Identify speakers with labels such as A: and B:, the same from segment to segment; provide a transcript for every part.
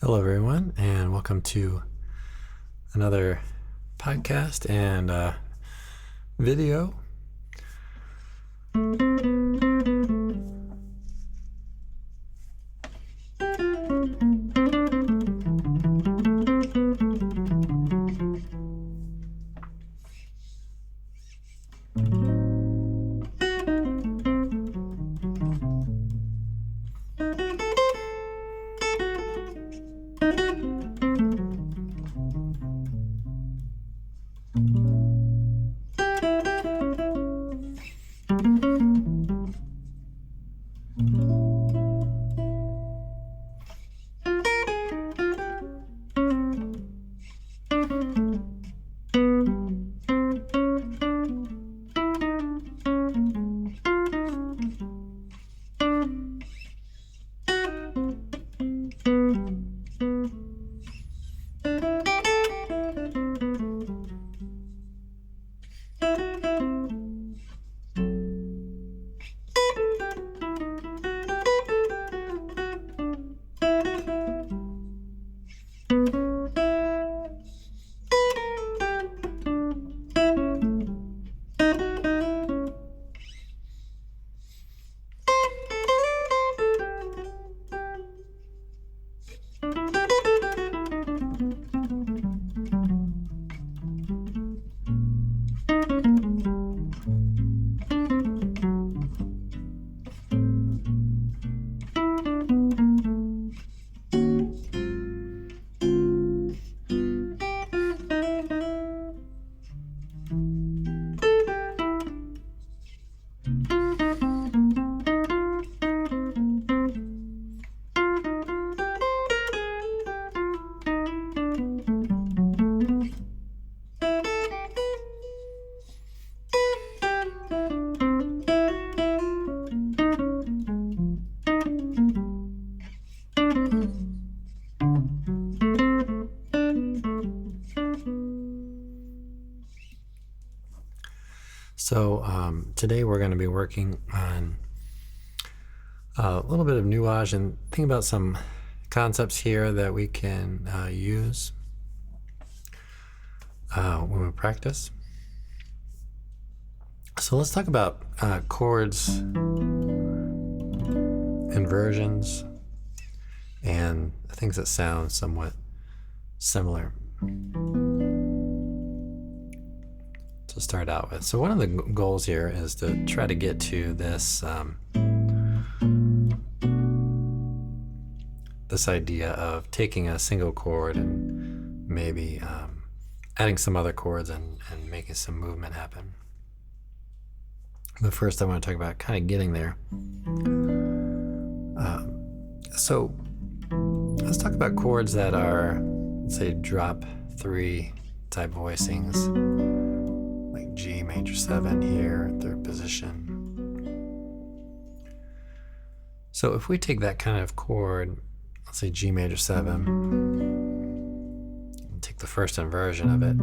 A: Hello, everyone, and welcome to another podcast and video. So today we're going to be working on a little bit of Nuage and think about some concepts here that we can use when we practice. So let's talk about chords, inversions, and things that sound somewhat similar to start out with. So one of the goals here is to try to get to this this idea of taking a single chord and maybe adding some other chords and making some movement happen. But first I want to talk about kind of getting there. So let's talk about chords that are, let's say, drop 3 type voicings, like G major 7 here, third position. So if we take that kind of chord, let's say G major 7, and take the first inversion of it,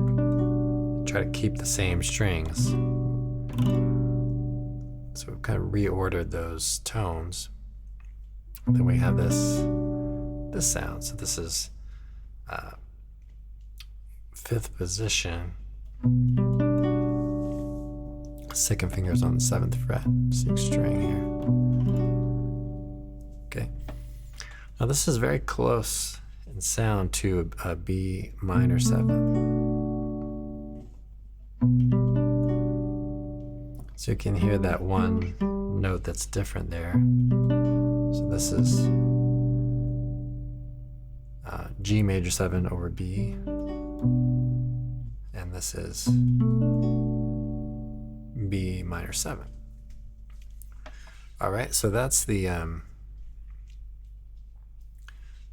A: try to keep the same strings. So we've kind of reordered those tones. Then we have this sound. So this is 5th position. Second finger's on the 7th fret, 6th string here. Okay. Now this is very close in sound to a B minor 7. So you can hear that one note that's different there. So this is G major 7 over B, and this is B minor 7. All right, so that's the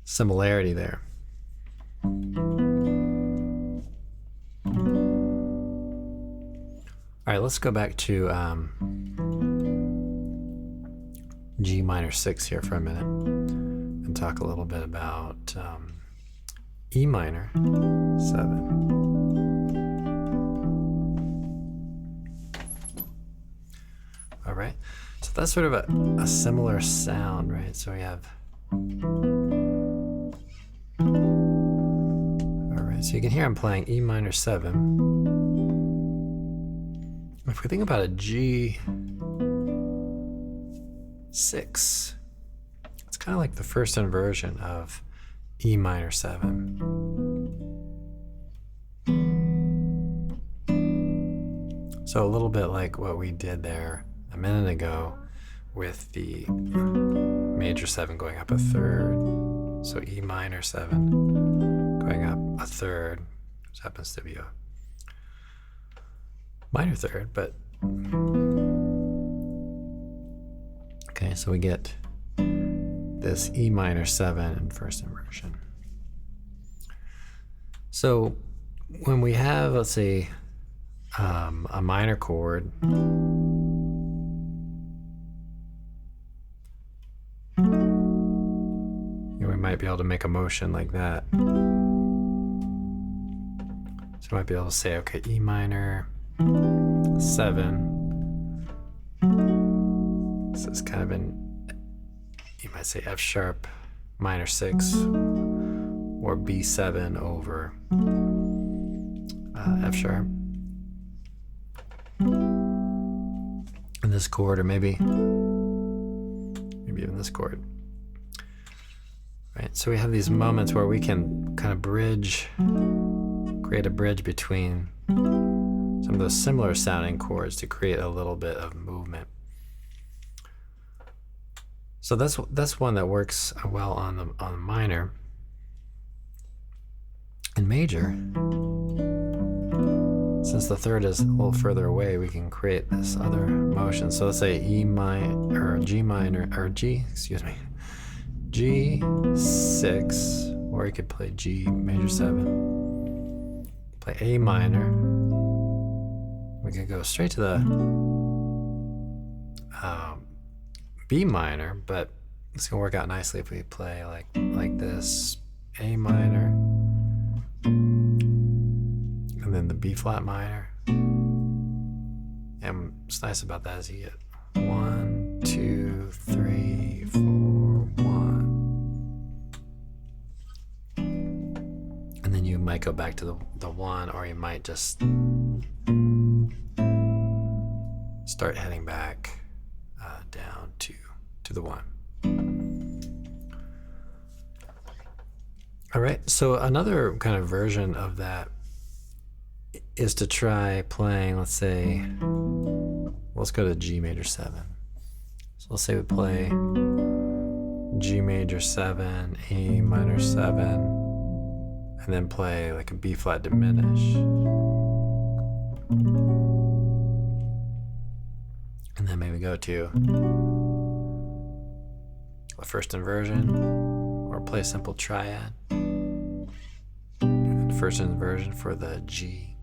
A: similarity there. All right, let's go back to G minor 6 here for a minute and talk a little bit about E minor 7. All right, so that's sort of a similar sound, right? So we have Right, so you can hear I'm playing E minor 7. If we think about a G6, it's kind of like the first inversion of E minor 7. So a little bit like what we did there a minute ago with the major 7 going up a third. So E minor 7 going up a third, which happens to be a minor third, but okay, so we get this E minor 7 in first inversion. So when we have, let's say, a minor chord, we might be able to make a motion like that. So we might be able to say, okay, E minor 7. So it's kind of in, you might say F sharp minor 6 or B7 over F sharp. And this chord, or maybe even this chord. Right, so we have these moments where we can kind of create a bridge between some of those similar sounding chords to create a little bit of movement. So that's one that works well on the minor. In major, since the third is a little further away, we can create this other motion. So let's say G G6, or you could play G major 7, play A minor. We could go straight to the B minor, but it's gonna work out nicely if we play like this, A minor, and then the B flat minor. And what's nice about that is you get 1, 2, 3, 4, 1. And then you might go back to the 1, or you might just start heading back down to the 1. All right, so another kind of version of that is to try playing, let's go to G major 7. So let's say we play G major 7, A minor 7, and then play like a B flat diminish. And then maybe go to a first inversion, or play a simple triad. And first inversion for the G.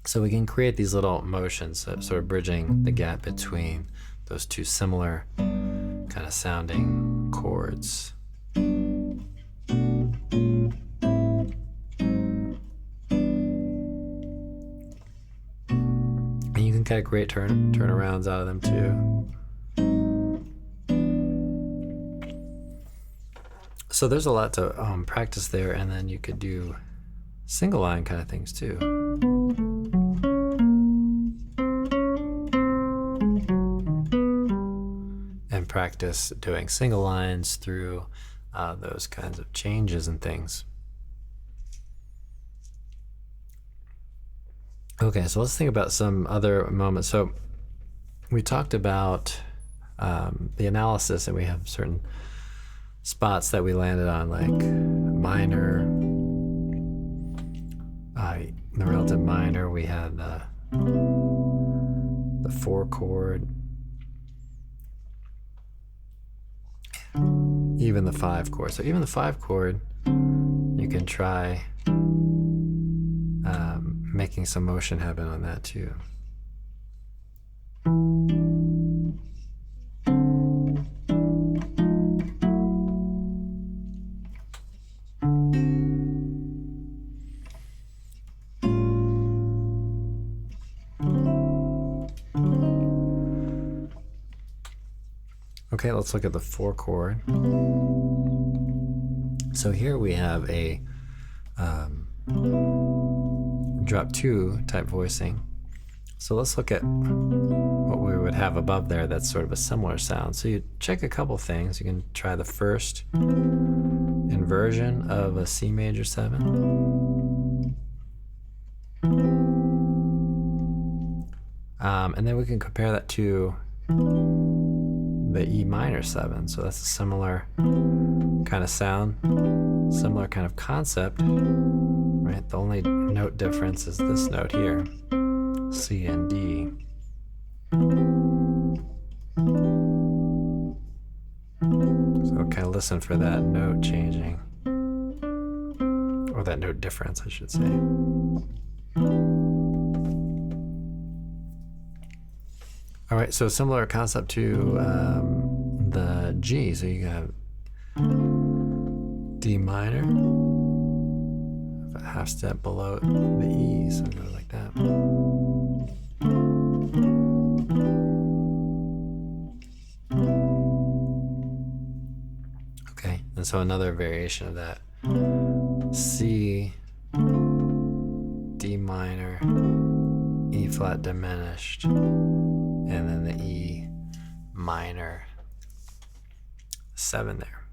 A: So we can create these little motions, sort of bridging the gap between those two similar kind of sounding chords. And you can kind of create turnarounds out of them too. So there's a lot to practice there, and then you could do single line kind of things too. And practice doing single lines through those kinds of changes and things. Okay, so let's think about some other moments. So we talked about the analysis, and we have certain spots that we landed on, like minor, the relative minor. We had the 4 chord, even the 5 chord. So even the 5 chord, you can try making some motion happen on that too. Okay, let's look at the 4 chord. So here we have a drop 2 type voicing. So let's look at what we would have above there that's sort of a similar sound. So you check a couple things. You can try the first inversion of a C major 7. And then we can compare that to the E minor 7. So that's a similar kind of sound, similar kind of concept, right? The only note difference is this note here, C and D. So kind of listen for that note changing, or that note difference, I should say. All right, so similar concept to the G. So you have D minor, a half step below the E, so go like that. Okay, and so another variation of that, C, D minor, E flat diminished, and then the E minor 7 there.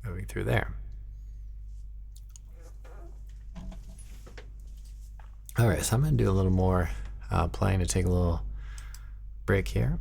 A: Moving through there. All right, so I'm going to do a little more playing to take a little break here.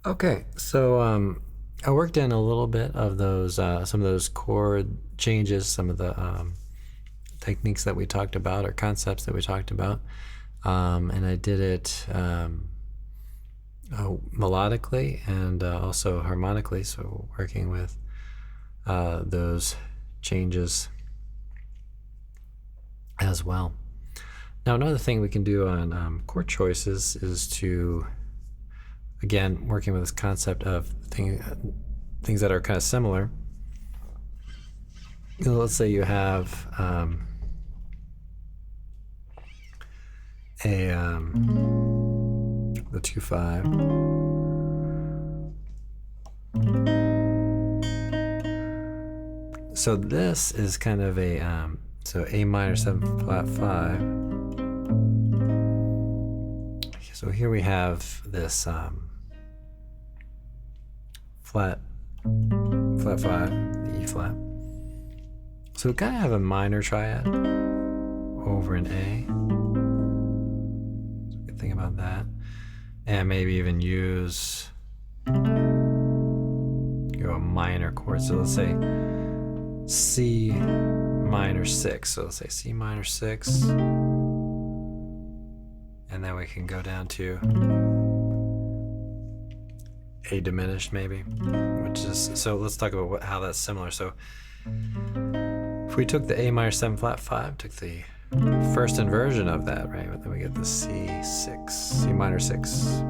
A: Okay, so I worked in a little bit of those, some of those chord changes, some of the techniques that we talked about or concepts that we talked about, and I did it melodically and also harmonically. So working with those changes as well. Now, another thing we can do on chord choices is to, again, working with this concept of things that are kind of similar. You know, let's say you have the 2/5. So this is kind of a so A minor 7 flat 5. So here we have this flat 5, the E flat. So we kind of have a minor triad over an A. So we can think about that, and maybe even use a minor chord. So let's say C minor 6. So let's say C minor 6, and then we can go down to A diminished maybe, which is, so let's talk about how that's similar. So if we took the A minor 7 flat 5, took the first inversion of that, right? But then we get the C6, C minor 6.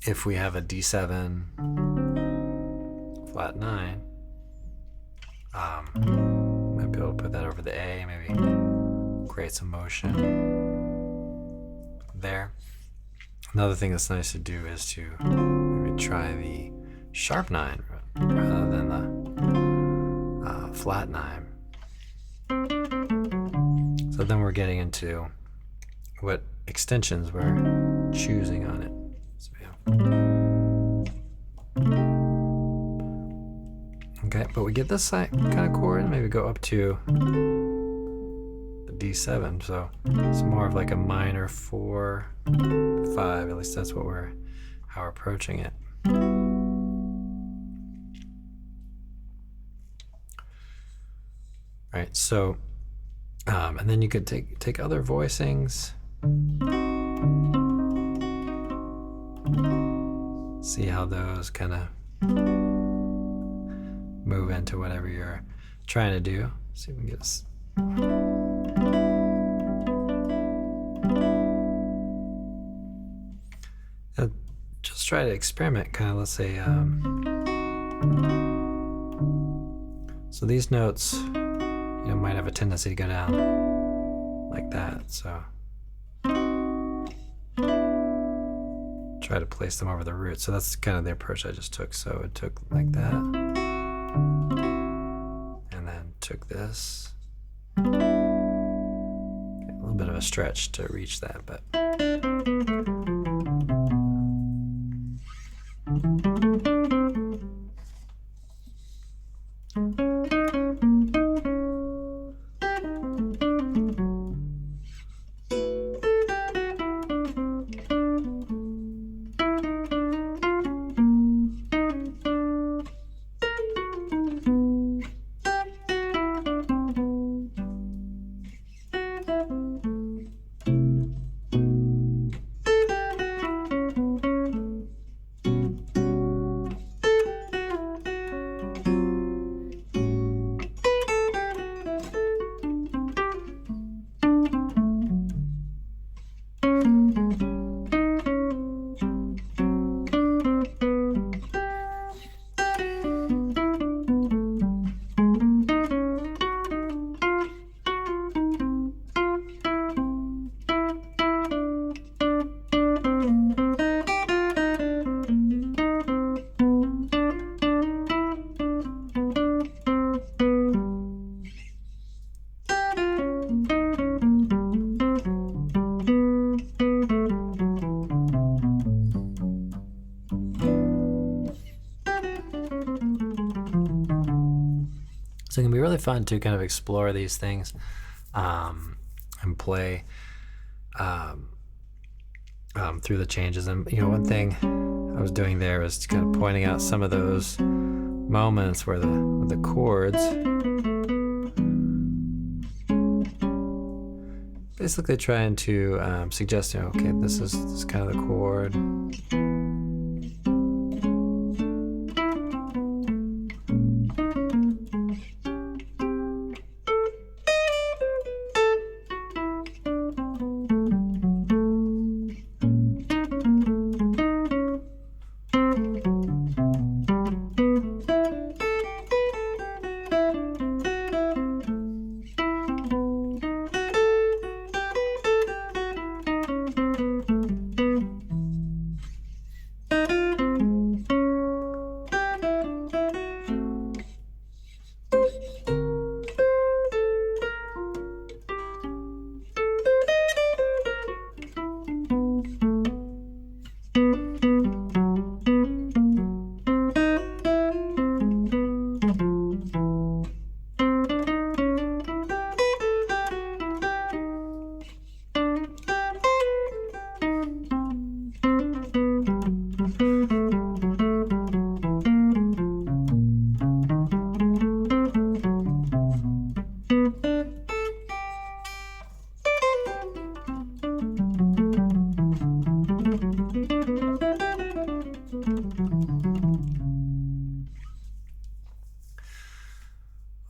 A: If we have a D7 flat 9, might be able to put that over the A, maybe create some motion there. Another thing that's nice to do is to maybe try the sharp 9 rather than the flat 9. So then we're getting into what extensions we're choosing on it. So okay, but we get this kind of chord, maybe go up to the D7. So it's more of like a minor 4, 5. At least that's what how we're approaching it. Right, so and then you could take other voicings, see how those kind of move into whatever you're trying to do. See if we can get this. Just try to experiment, kind of, let's say, so these notes, might have a tendency to go down like that. So try to place them over the root. So that's kind of the approach I just took. So it took like that, and then took this. Okay, a little bit of a stretch to reach that, but. So it can be really fun to kind of explore these things and play through the changes. And one thing I was doing there was kind of pointing out some of those moments where the chords basically trying to suggest, okay, this is kind of the chord.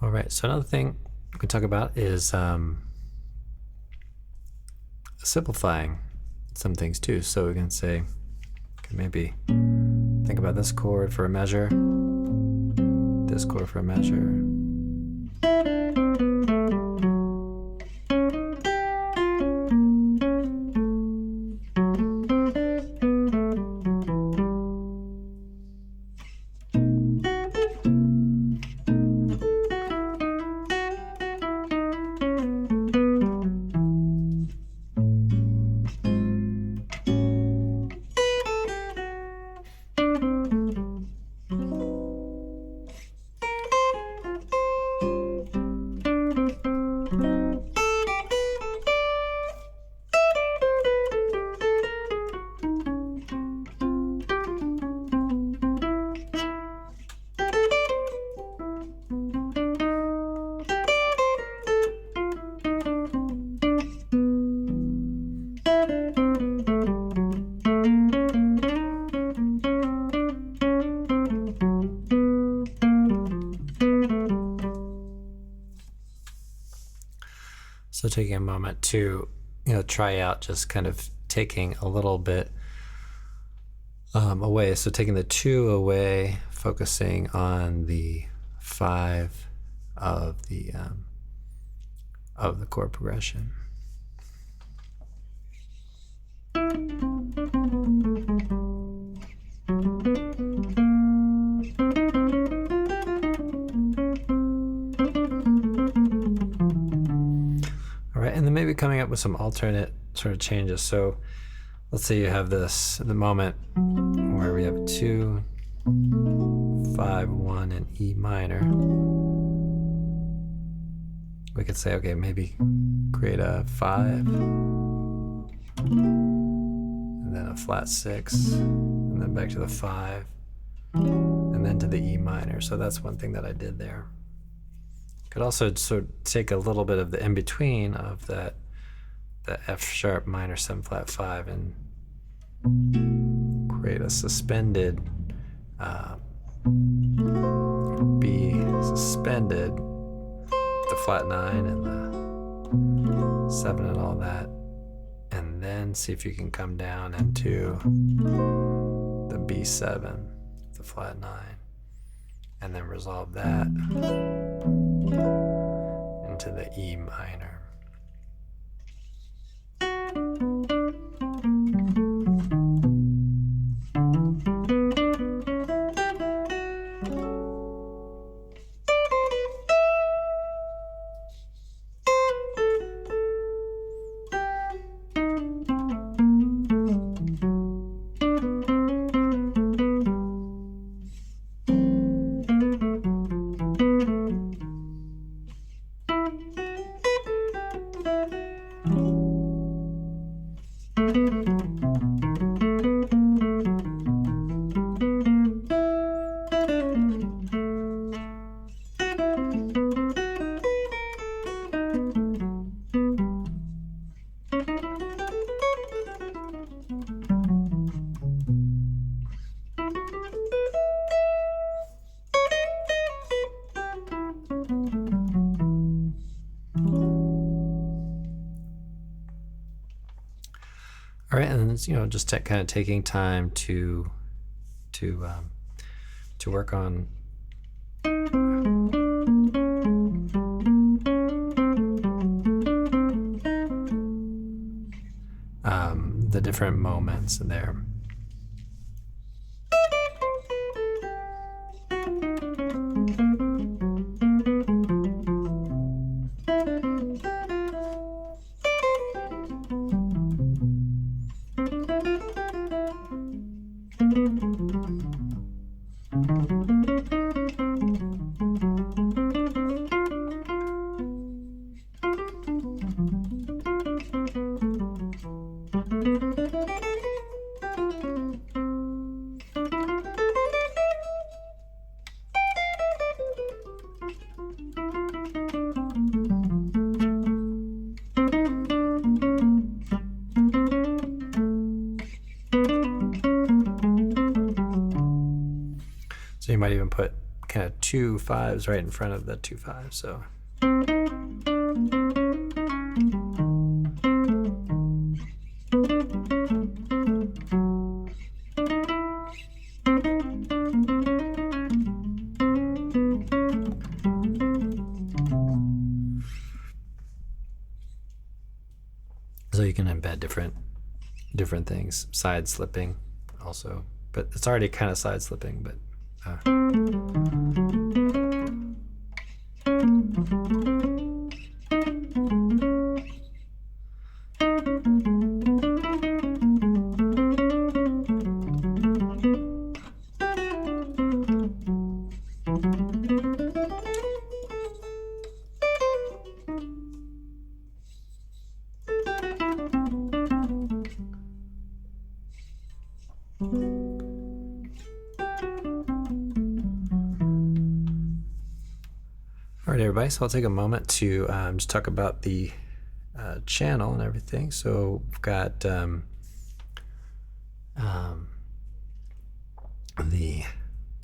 A: All right, so another thing we can talk about is simplifying some things too. So we can say, okay, maybe think about this chord for a measure, this chord for a measure. So taking a moment to, try out just kind of taking a little bit away. So taking the 2 away, focusing on the 5 of the chord progression. And then maybe coming up with some alternate sort of changes. So let's say you have this, the moment where we have 2, 5, 1, and E minor. We could say, okay, maybe create a 5, and then a flat 6, and then back to the 5, and then to the E minor. So that's one thing that I did there. Could also sort of take a little bit of the in-between of the F sharp minor 7 flat 5 and create a suspended B suspended, the flat 9 and the 7 and all that, and then see if you can come down into the B7, the flat 9, and then resolve that into the E minor. right, and it's, just kind of taking time to work on the different moments there. So you might even put kind of 2 5s right in front of the 2 5s. So. So you can embed different things, side slipping also, but it's already kind of side slipping, but all right, everybody, so I'll take a moment to just talk about the channel and everything. So we've got the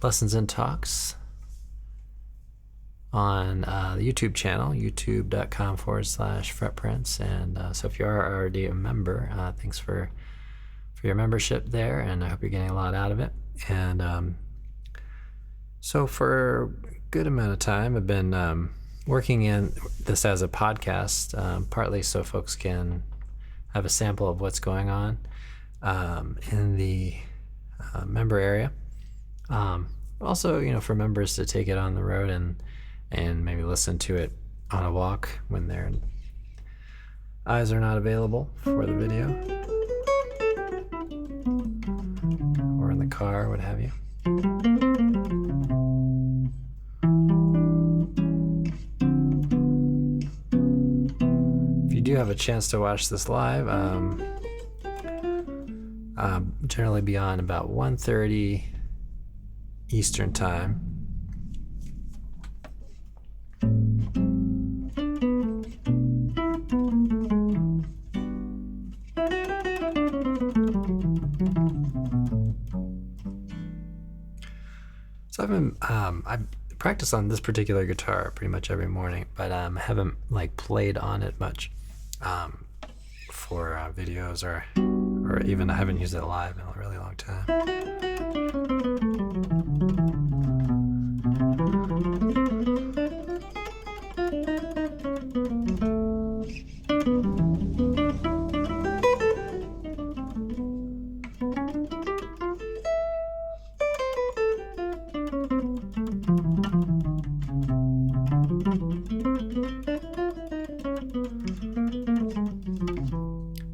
A: lessons and talks on the YouTube channel, youtube.com/fretprints. And so if you are already a member, thanks for your membership there, and I hope you're getting a lot out of it. And so for a good amount of time, I've been working in this as a podcast, partly so folks can have a sample of what's going on in the member area. Also, for members to take it on the road and maybe listen to it on a walk when their eyes are not available for the video, or in the car, what have you. If you do have a chance to watch this live, generally beyond about 1:30 Eastern time. So I practice on this particular guitar pretty much every morning, but haven't played on it much for videos or even I haven't used it live in a really long time.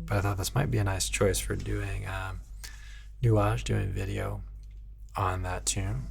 A: But I thought this might be a nice choice for doing Nuages, doing video on that tune.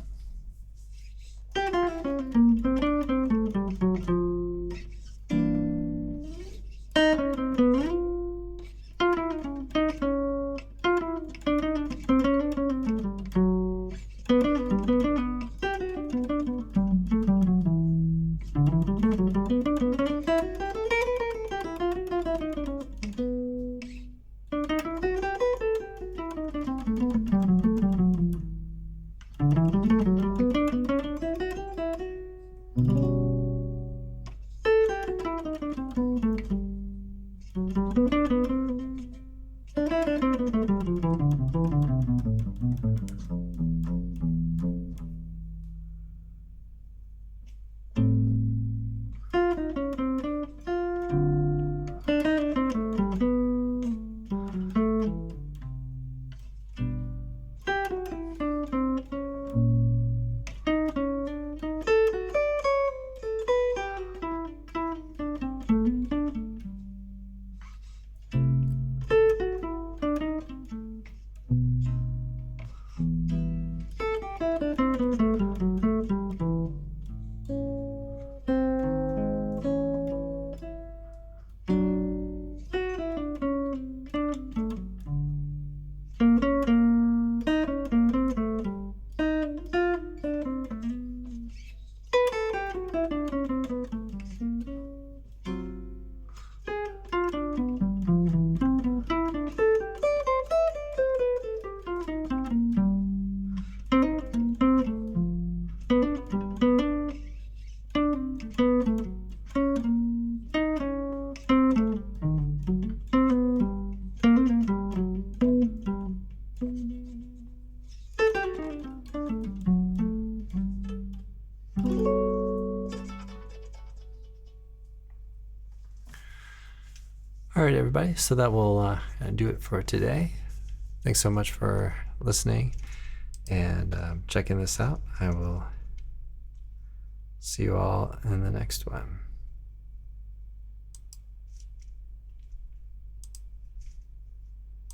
A: All right, everybody. So that will do it for today. Thanks so much for listening and checking this out. I will see you all in the next one.